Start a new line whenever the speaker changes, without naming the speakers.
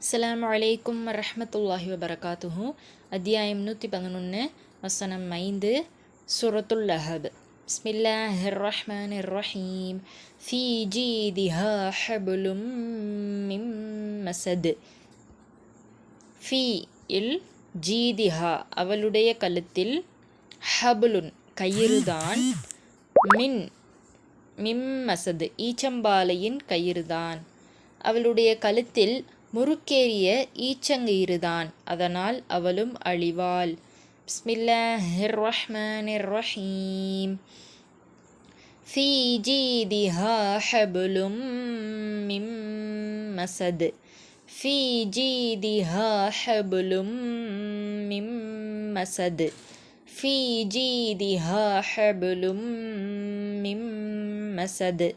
அஸ்ஸலாமு அலைக்கும் வரஹ்மத்துல்லாஹி வபரகாத்துஹு. அத்தியாயம் 111, வசனம் 5, சூரத்துல் லஹப். பிஸ்மில்லாஹிர் ரஹ்மானிர் ரஹீம். ஃபீ ஜீதிஹா ஹப்லும் மின் மஸத். ஃபீ இல் ஜீதிஹா அவளுடைய கழுத்தில், ஹபுலுன் கயிறுதான், மின் மிம்மசது ஈச்சம்பாலையின் கயிறுதான். அவளுடைய கழுத்தில் முறுக்கேறிய ஈச்சங்கயிறுதான், அதனால் அவளும் அழிவாள். பிஸ்மில்லாஹிர் ரஹ்மானிர் ரஹீம். ஃபீ ஜீதிஹா ஹப்லும் மின் மஸத். ஃபீ ஜீதிஹா ஹப்லும் மின் மஸத். ஃபீ ஜீதிஹா ஹப்லும் மின் மஸத்.